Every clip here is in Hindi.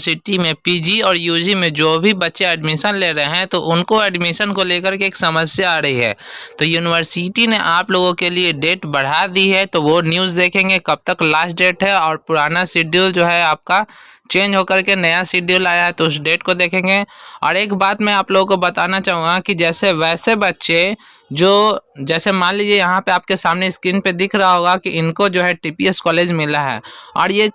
यूनिवर्सिटी में पीजी और यूजी में जो भी बच्चे एडमिशन ले रहे हैं तो उनको एडमिशन को लेकर के एक समस्या आ रही है। तो यूनिवर्सिटी ने आप लोगों के लिए डेट बढ़ा दी है, तो वो न्यूज़ देखेंगे कब तक लास्ट डेट है, और पुराना शेड्यूल जो है आपका चेंज होकर के नया शेड्यूल आया है तो उस डेट को देखेंगे। और एक बात मैं आप लोगों को बताना चाहूँगा कि जैसे वैसे बच्चे जो जैसे मान लीजिए यहाँ पे आपके सामने स्क्रीन पे दिख रहा होगा कि इनको जो है टीपीएस कॉलेज मिला है और ये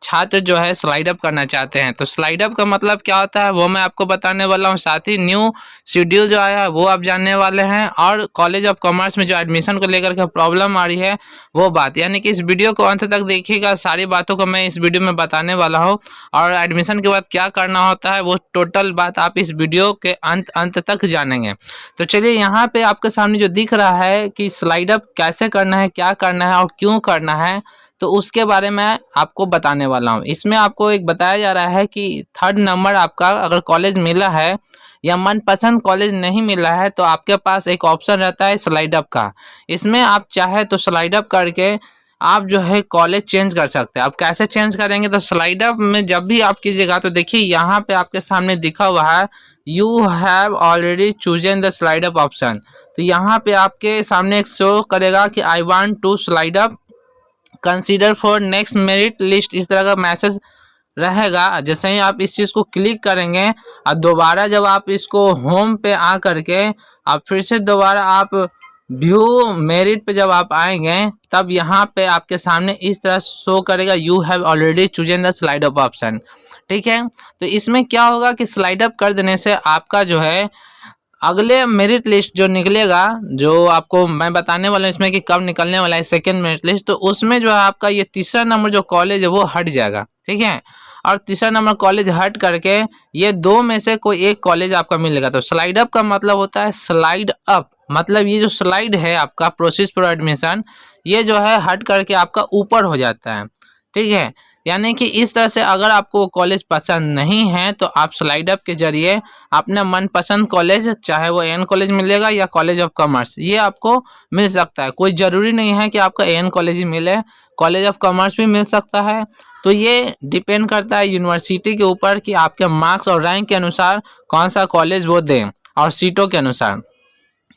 छात्र जो है स्लाइड अप करना चाहते हैं। तो स्लाइड अप का मतलब क्या होता है वो मैं आपको बताने वाला हूँ, साथ ही न्यू शेड्यूल जो आया है वो आप जानने वाले हैं, और कॉलेज ऑफ कॉमर्स में जो एडमिशन को लेकर के प्रॉब्लम आ रही है वो बात, यानी कि इस वीडियो को अंत तक देखिएगा। सारी बातों को मैं इस वीडियो में बताने वाला हूँ, और एडमिशन के बाद क्या करना होता है वो टोटल बात आप इस वीडियो के अंत तक जानेंगे। तो चलिए यहाँ पे आपके सामने जो दिख रहा है कि स्लाइड अप कैसे करना है, क्या करना है और क्यों करना है, तो उसके बारे में आपको बताने वाला हूँ। इसमें आपको एक बताया जा रहा है कि 3rd नंबर आपका अगर कॉलेज मिला है या मनपसंद कॉलेज नहीं मिला है तो आपके पास एक ऑप्शन रहता है स्लाइड अप का। इसमें आप चाहे तो स्लाइड अप करके आप जो है कॉलेज चेंज कर सकते हैं। आप कैसे चेंज करेंगे, तो स्लाइड अप में जब भी आप कीजिएगा तो देखिए यहाँ पे आपके सामने दिखा हुआ है you have already chosen the slide up option. तो यहाँ पे आपके सामने एक शो करेगा कि I want to slide up, consider for next merit list, इस तरह का मैसेज रहेगा। जैसे ही आप इस चीज़ को क्लिक करेंगे और दोबारा जब आप इसको होम पे आ करके आप फिर से दोबारा आप व्यू मेरिट पे जब आप आएंगे तब यहाँ पे आपके सामने इस तरह शो करेगा you have already chosen the slide up option. ठीक है, तो इसमें क्या होगा कि स्लाइड अप कर देने से आपका जो है अगले मेरिट लिस्ट जो निकलेगा, जो आपको मैं बताने वाला हूँ इसमें कि कब निकलने वाला है सेकंड मेरिट लिस्ट, तो उसमें जो है आपका ये 3रा नंबर जो कॉलेज है वो हट जाएगा। ठीक है, और 3रा नंबर कॉलेज हट करके ये 2 में से कोई एक कॉलेज आपका मिलेगा। तो स्लाइड अप का मतलब होता है स्लाइड अप, मतलब ये जो स्लाइड है आपका प्रोसेस फॉर एडमिशन, ये जो है हट करके आपका ऊपर हो जाता है। ठीक है, यानी कि इस तरह से अगर आपको कॉलेज पसंद नहीं है तो आप स्लाइड अप के जरिए अपना मनपसंद कॉलेज, चाहे वो एन कॉलेज मिलेगा या कॉलेज ऑफ कॉमर्स, ये आपको मिल सकता है। कोई ज़रूरी नहीं है कि आपका एन कॉलेज ही मिले, कॉलेज ऑफ कॉमर्स भी मिल सकता है। तो ये डिपेंड करता है यूनिवर्सिटी के ऊपर कि आपके मार्क्स और रैंक के अनुसार कौन सा कॉलेज वो दें और सीटों के अनुसार।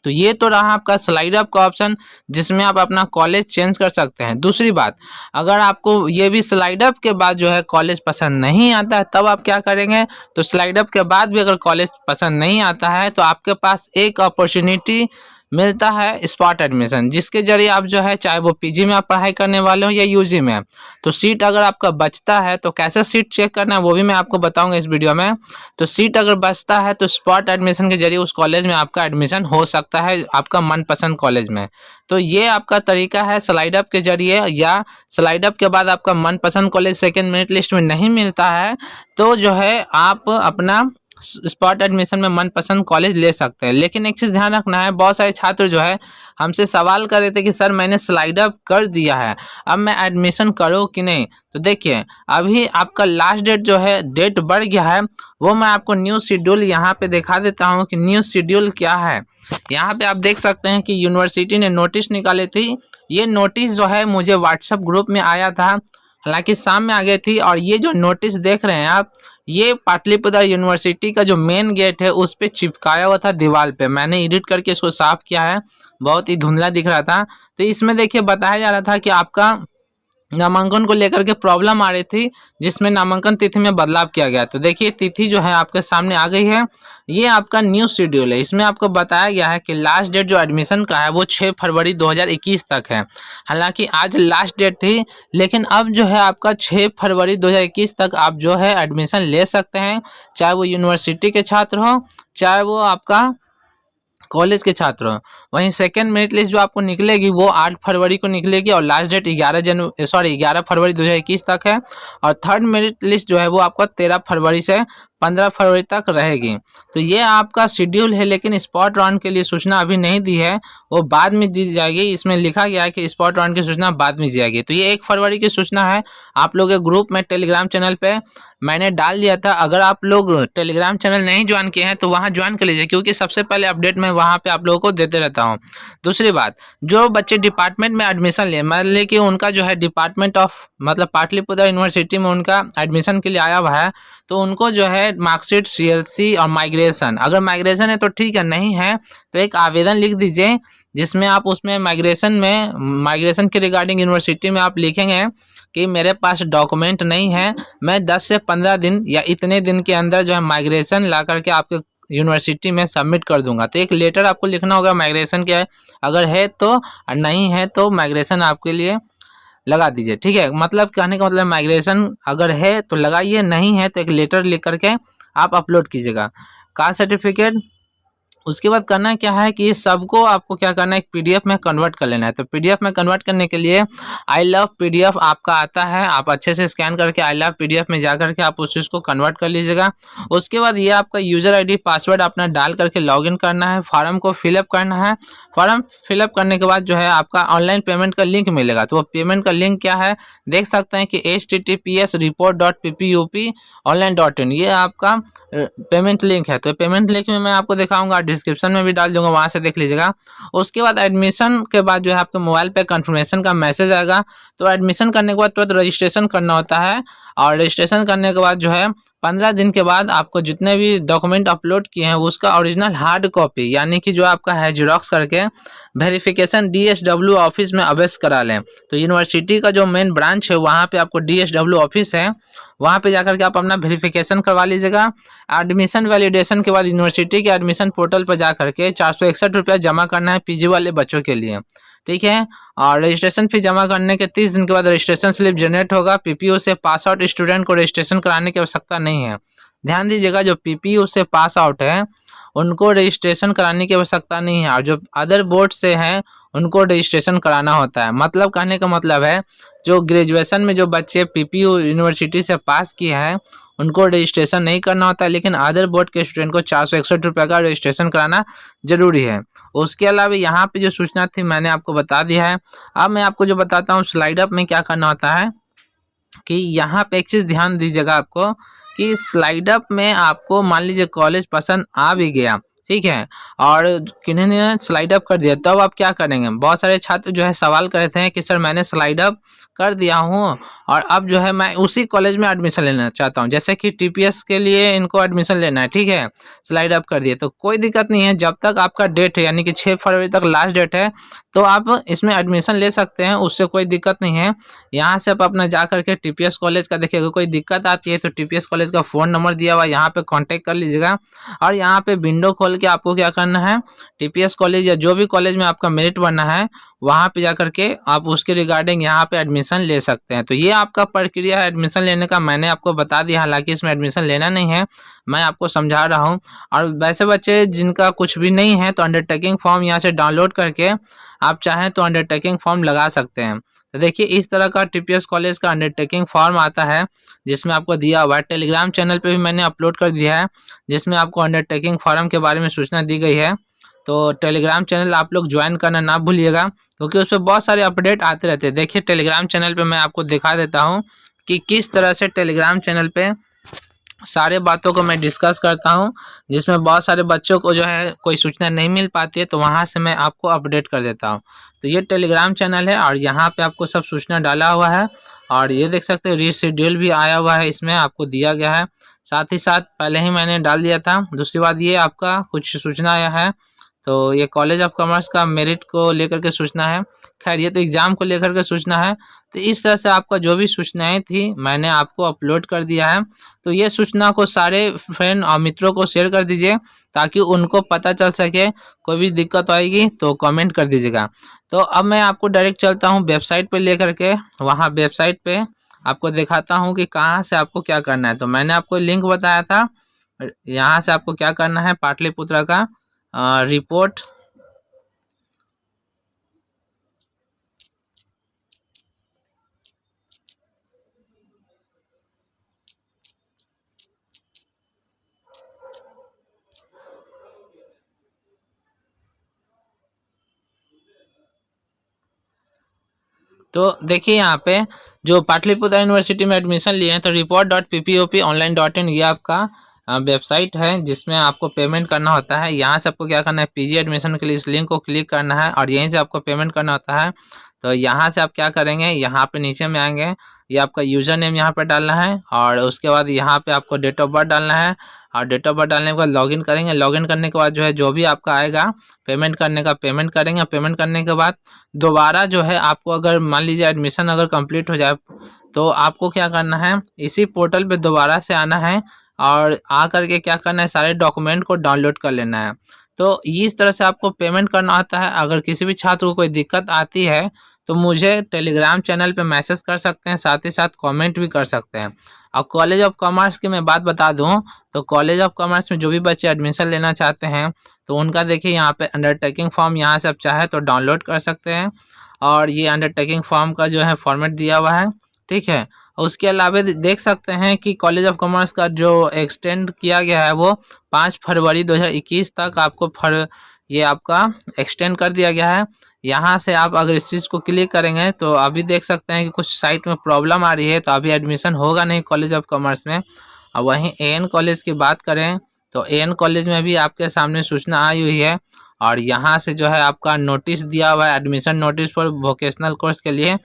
तो ये तो रहा आपका स्लाइड अप का ऑप्शन जिसमें आप अपना कॉलेज चेंज कर सकते हैं। दूसरी बात, अगर आपको ये भी स्लाइड अप के बाद जो है कॉलेज पसंद नहीं आता है तब आप क्या करेंगे, तो स्लाइड अप के बाद भी अगर कॉलेज पसंद नहीं आता है तो आपके पास एक अपॉर्चुनिटी मिलता है स्पॉट एडमिशन, जिसके जरिए आप जो है चाहे वो पीजी में आप पढ़ाई करने वाले हो या यूजी में, तो सीट अगर आपका बचता है तो कैसे सीट चेक करना है वो भी मैं आपको बताऊंगा इस वीडियो में। तो सीट अगर बचता है तो स्पॉट एडमिशन के जरिए उस कॉलेज में आपका एडमिशन हो सकता है आपका मनपसंद कॉलेज में। तो ये आपका तरीका है स्लाइड अप के जरिए, या स्लाइड अप के बाद आपका मनपसंद कॉलेज सेकेंड मेरिट लिस्ट में नहीं मिलता है तो जो है आप अपना स्पॉट एडमिशन में मनपसंद कॉलेज ले सकते हैं। लेकिन एक चीज़ ध्यान रखना है, बहुत सारे छात्र जो है हमसे सवाल कर रहे थे कि सर मैंने स्लाइड अप कर दिया है, अब मैं एडमिशन करूँ कि नहीं। तो देखिए अभी आपका लास्ट डेट जो है डेट बढ़ गया है, वो मैं आपको न्यू शेड्यूल यहाँ पे दिखा देता हूँ कि न्यू शेड्यूल क्या है। यहाँ पे आप देख सकते हैं कि यूनिवर्सिटी ने नोटिस निकाली थी। ये नोटिस जो है मुझे व्हाट्सएप ग्रुप में आया था, हालांकि शाम में आ गई थी। और ये जो नोटिस देख रहे हैं आप, ये पाटलिपुत्र यूनिवर्सिटी का जो मेन गेट है उस पे चिपकाया हुआ था दीवार पे। मैंने एडिट करके इसको साफ किया है, बहुत ही धुंधला दिख रहा था। तो इसमें देखिए बताया जा रहा था कि आपका नामांकन को लेकर के प्रॉब्लम आ रही थी, जिसमें नामांकन तिथि में बदलाव किया गया। तो देखिए तिथि जो है आपके सामने आ गई है, ये आपका न्यू शेड्यूल है। इसमें आपको बताया गया है कि लास्ट डेट जो एडमिशन का है वो 6 फरवरी 2021 तक है। हालांकि आज लास्ट डेट थी, लेकिन अब जो है आपका 6 फरवरी 2021 तक आप जो है एडमिशन ले सकते हैं, चाहे वो यूनिवर्सिटी के छात्र हो चाहे वो आपका कॉलेज के छात्र हो। वहीं सेकेंड मेरिट लिस्ट जो आपको निकलेगी वो 8 फरवरी को निकलेगी और लास्ट डेट 11 फरवरी 2021 तक है। और 3rd मेरिट लिस्ट जो है वो आपका 13 फरवरी से 15 फरवरी तक रहेगी। तो ये आपका शेड्यूल है, लेकिन स्पॉट राउंड के लिए सूचना अभी नहीं दी है, वो बाद में दी जाएगी। इसमें लिखा गया है कि स्पॉट राउंड की सूचना बाद में दी जाएगी। तो ये 1 फरवरी की सूचना है। आप लोग के ग्रुप में टेलीग्राम चैनल पे मैंने डाल दिया था। अगर आप लोग टेलीग्राम चैनल नहीं ज्वाइन किए हैं तो वहाँ ज्वाइन कर लीजिए, क्योंकि सबसे पहले अपडेट मैं वहाँ पे आप लोगों को देते रहता हूँ। दूसरी बात, जो बच्चे डिपार्टमेंट में एडमिशन लिए, मान लीजिए कि उनका जो है डिपार्टमेंट ऑफ मतलब पाटलिपुत्र यूनिवर्सिटी में उनका एडमिशन के लिए आया हुआ है, तो उनको जो है मार्कशीट, सीएलसी और माइग्रेशन, अगर माइग्रेशन है तो ठीक है, नहीं है तो एक आवेदन लिख दीजिए जिसमें आप उसमें माइग्रेशन के रिगार्डिंग यूनिवर्सिटी में आप लिखेंगे कि मेरे पास डॉक्यूमेंट नहीं है, मैं 10 से 15 दिन या इतने दिन के अंदर जो है माइग्रेशन ला करके आपके यूनिवर्सिटी में सबमिट कर दूंगा। तो एक लेटर आपको लिखना होगा माइग्रेशन क्या है, अगर है तो, और नहीं है तो माइग्रेशन आपके लिए लगा दीजिए। ठीक है, मतलब कहने का मतलब माइग्रेशन अगर है तो लगाइए, नहीं है तो एक लेटर लिख करके आप अपलोड कीजिएगा। कास्ट सर्टिफिकेट, उसके बाद करना क्या है कि सबको आपको क्या करना है, एक पीडीएफ में कन्वर्ट कर लेना है। तो पीडीएफ में कन्वर्ट करने के लिए आई लव पीडीएफ आपका आता है, आप अच्छे से स्कैन करके आई लव पीडीएफ में जा करके आप उस चीज़ को कन्वर्ट कर लीजिएगा। उसके बाद ये आपका यूजर आईडी पासवर्ड अपना डाल करके लॉगिन करना है, फॉर्म को फिलअप करना है। फॉर्म फिलअप करने के बाद जो है आपका ऑनलाइन पेमेंट का लिंक मिलेगा। तो वो पेमेंट का लिंक क्या है देख सकते हैं कि https://report.ppupionline.in, ये आपका पेमेंट लिंक है। तो पेमेंट लिंक में मैं आपको दिखाऊंगा, डिस्क्रिप्शन में भी डाल दूंगा, वहां से देख लीजिएगा। उसके बाद एडमिशन के बाद जो है आपके मोबाइल पे कंफर्मेशन का मैसेज आएगा। तो एडमिशन करने के बाद तुरंत रजिस्ट्रेशन करना होता है, और रजिस्ट्रेशन करने के बाद जो है 15 दिन के बाद आपको जितने भी डॉक्यूमेंट अपलोड किए हैं उसका ओरिजिनल हार्ड कॉपी, यानी कि जो आपका है जेरॉक्स करके वेरिफिकेशन डीएसडब्ल्यू ऑफिस में अवश्य करा लें। तो यूनिवर्सिटी का जो मेन ब्रांच है वहाँ पे आपको डीएसडब्ल्यू ऑफिस है, वहाँ पे जाकर के आप अपना वेरिफिकेशन करवा लीजिएगा। एडमिशन वैलिडेशन के बाद यूनिवर्सिटी के एडमिशन पोर्टल पर जा करके 461 रुपया जमा करना है पीजी वाले बच्चों के लिए। ठीक है, और रजिस्ट्रेशन फी जमा करने के 30 दिन के बाद रजिस्ट्रेशन स्लिप जनरेट होगा। पीपीयू से पास आउट स्टूडेंट को रजिस्ट्रेशन कराने की आवश्यकता नहीं है। ध्यान दीजिएगा, जो पीपीयू से पास आउट है उनको रजिस्ट्रेशन कराने की आवश्यकता नहीं है, और जो अदर बोर्ड से हैं उनको रजिस्ट्रेशन कराना होता है। मतलब कहने का मतलब है जो ग्रेजुएशन में जो बच्चे पीपीयू यूनिवर्सिटी से पास किए हैं उनको रजिस्ट्रेशन नहीं करना होता है, लेकिन अदर बोर्ड के स्टूडेंट को 461 रुपये का रजिस्ट्रेशन कराना जरूरी है। उसके अलावा यहाँ पे जो सूचना थी मैंने आपको बता दिया है। अब मैं आपको जो बताता हूँ स्लाइड अप में क्या करना होता है कि यहाँ पे एक चीज़ ध्यान दीजिएगा आपको कि स्लाइड अप में आपको मान लीजिए कॉलेज पसंद आ भी गया, ठीक है, और किन्हीं ने स्लाइड अप कर दिया, तब अब आप क्या करेंगे। बहुत सारे छात्र जो है सवाल करते हैं कि सर मैंने स्लाइड अप कर दिया हूँ और अब जो है मैं उसी कॉलेज में एडमिशन लेना चाहता हूँ, जैसे कि टीपीएस के लिए इनको एडमिशन लेना है, ठीक है, स्लाइड अप कर दिए तो कोई दिक्कत नहीं है। जब तक आपका डेट है यानी कि 6 फरवरी तक लास्ट डेट है तो आप इसमें एडमिशन ले सकते हैं, उससे कोई दिक्कत नहीं है। यहाँ से आप अपना जा करके टीपीएस कॉलेज का देखिएगा, कोई दिक्कत आती है तो टीपीएस कॉलेज का फ़ोन नंबर दिया हुआ है, यहाँ पे कांटेक्ट कर लीजिएगा। और यहाँ पे विंडो खोल के आपको क्या करना है, टीपीएस कॉलेज या जो भी कॉलेज में आपका मेरिट बनना है वहाँ पे जा करके आप उसके रिगार्डिंग यहाँ पे एडमिशन ले सकते हैं। तो ये आपका प्रक्रिया है एडमिशन लेने का, मैंने आपको बता दिया, हालांकि इसमें एडमिशन लेना नहीं है, मैं आपको समझा रहा हूँ। और वैसे बच्चे जिनका कुछ भी नहीं है तो अंडरटेकिंग फॉर्म यहाँ से डाउनलोड करके आप चाहें तो अंडरटेकिंग फॉर्म लगा सकते हैं। तो देखिए इस तरह का टीपीएस कॉलेज का अंडरटेकिंग फॉर्म आता है जिसमें आपको दिया हुआ है। टेलीग्राम चैनल पे भी मैंने अपलोड कर दिया है जिसमें आपको अंडरटेकिंग फॉर्म के बारे में सूचना दी गई है। तो टेलीग्राम चैनल आप लोग ज्वाइन करना ना भूलिएगा क्योंकि उस पर बहुत सारे अपडेट आते रहते हैं। देखिए टेलीग्राम चैनल पे मैं आपको दिखा देता हूँ कि किस तरह से टेलीग्राम चैनल पे सारे बातों को मैं डिस्कस करता हूँ, जिसमें बहुत सारे बच्चों को जो है कोई सूचना नहीं मिल पाती है तो वहाँ से मैं आपको अपडेट कर देता हूँ। तो ये टेलीग्राम चैनल है और यहाँ पे आपको सब सूचना डाला हुआ है और ये देख सकते हैं रीशेड्यूल भी आया हुआ है, इसमें आपको दिया गया है। साथ ही साथ पहले ही मैंने डाल दिया था। दूसरी बात ये आपका कुछ सूचना आया है, तो ये कॉलेज ऑफ कॉमर्स का मेरिट को लेकर के सूचना है। खैर ये तो एग्ज़ाम को लेकर के सूचना है। तो इस तरह से आपका जो भी सूचनाएं थी मैंने आपको अपलोड कर दिया है। तो ये सूचना को सारे फ्रेंड और मित्रों को शेयर कर दीजिए ताकि उनको पता चल सके। कोई भी दिक्कत आएगी तो कमेंट कर दीजिएगा। तो अब मैं आपको डायरेक्ट चलता हूँ वेबसाइट पे लेकर के, वहाँ वेबसाइट पे आपको दिखाता हूँ कि कहाँ से आपको क्या करना है। तो मैंने आपको लिंक बताया था, यहाँ से आपको क्या करना है, पाटलिपुत्र का रिपोर्ट तो देखिए यहाँ पे जो पाटलिपुत्र यूनिवर्सिटी में एडमिशन लिए हैं तो report.ppupionline.in ये आपका वेबसाइट है जिसमें आपको पेमेंट करना होता है। यहाँ से आपको क्या करना है, पीजी एडमिशन के लिए इस लिंक को क्लिक करना है और यहीं से आपको पेमेंट करना होता है। तो यहाँ से आप क्या करेंगे, यहाँ पे नीचे में आएंगे ये आपका यूज़र नेम यहाँ पर डालना है और उसके बाद यहाँ पे आपको डेट ऑफ बर्थ डालना है और डेट ऑफ बर्थ डालने के बाद लॉगिन करेंगे। लॉगिन करने के बाद जो है जो भी आपका आएगा पेमेंट करने का पेमेंट करेंगे। पेमेंट करने के बाद दोबारा जो है आपको अगर मान लीजिए एडमिशन अगर कंप्लीट हो जाए तो आपको क्या करना है, इसी पोर्टल पे दोबारा से आना है और आ करके क्या करना है, सारे डॉक्यूमेंट को डाउनलोड कर लेना है। तो इस तरह से आपको पेमेंट करना आता है। अगर किसी भी छात्र को कोई दिक्कत आती है तो मुझे टेलीग्राम चैनल पे मैसेज कर सकते हैं, साथ ही साथ कमेंट भी कर सकते हैं। और कॉलेज ऑफ कॉमर्स की मैं बात बता दूं तो कॉलेज ऑफ कॉमर्स में जो भी बच्चे एडमिशन लेना चाहते हैं तो उनका देखिए यहाँ पे अंडरटेकिंग फॉर्म यहाँ से आप चाहे तो डाउनलोड कर सकते हैं और ये अंडरटेकिंग फॉर्म का जो है फॉर्मेट दिया हुआ है, ठीक है। उसके अलावा देख सकते हैं कि कॉलेज ऑफ कॉमर्स का जो एक्सटेंड किया गया है वो 5 फरवरी 2021 तक आपको ये आपका एक्सटेंड कर दिया गया है। यहाँ से आप अगर इस चीज़ को क्लिक करेंगे तो अभी देख सकते हैं कि कुछ साइट में प्रॉब्लम आ रही है, तो अभी एडमिशन होगा नहीं कॉलेज ऑफ कॉमर्स में। और वहीं एएन कॉलेज की बात करें तो एएन कॉलेज में भी आपके सामने सूचना आई हुई है और यहाँ से जो है आपका नोटिस दिया हुआ है admission notice for vocational course के लिए।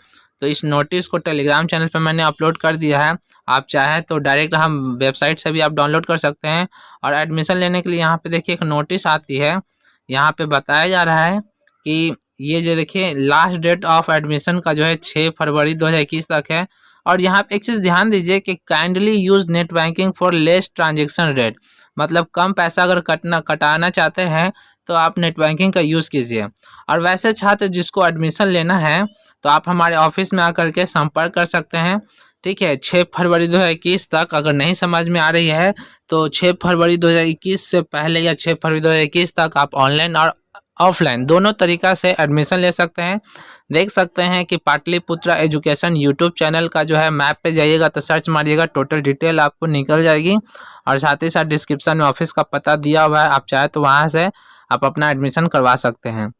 तो इस नोटिस को टेलीग्राम चैनल पर मैंने अपलोड कर दिया है, आप चाहें तो डायरेक्ट हम वेबसाइट से भी आप डाउनलोड कर सकते हैं। और एडमिशन लेने के लिए यहाँ पे देखिए एक नोटिस आती है, यहाँ पे बताया जा रहा है कि ये जो देखिए लास्ट डेट ऑफ एडमिशन का जो है 6 फरवरी 2021 तक है। और यहाँ पे एक चीज़ ध्यान दीजिए कि kindly use net banking for less transaction rate, मतलब कम पैसा अगर कटाना चाहते हैं तो आप नेट बैंकिंग का यूज़ कीजिए। और वैसे छात्र जिसको एडमिशन लेना है तो आप हमारे ऑफिस में आकर के संपर्क कर सकते हैं, ठीक है। 6 फरवरी 2021 तक अगर नहीं समझ में आ रही है तो 6 फरवरी 2021 से पहले या 6 फरवरी 2021 तक आप ऑनलाइन और ऑफलाइन दोनों तरीका से एडमिशन ले सकते हैं। देख सकते हैं कि पाटलिपुत्रा एजुकेशन यूट्यूब चैनल का जो है मैप पे जाइएगा तो सर्च मारिएगा, टोटल डिटेल आपको निकल जाएगी। और साथ ही साथ डिस्क्रिप्शन में ऑफिस का पता दिया हुआ है, आप चाहे तो वहाँ से आप अपना एडमिशन करवा सकते हैं।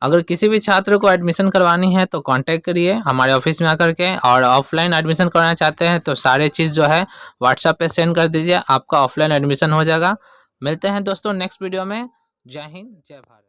अगर किसी भी छात्र को एडमिशन करवानी है तो कांटेक्ट करिए हमारे ऑफिस में आकर के। और ऑफलाइन एडमिशन करवाना चाहते हैं तो सारे चीज़ जो है व्हाट्सएप पे सेंड कर दीजिए, आपका ऑफलाइन एडमिशन हो जाएगा। मिलते हैं दोस्तों नेक्स्ट वीडियो में। जय हिंद, जय भारत।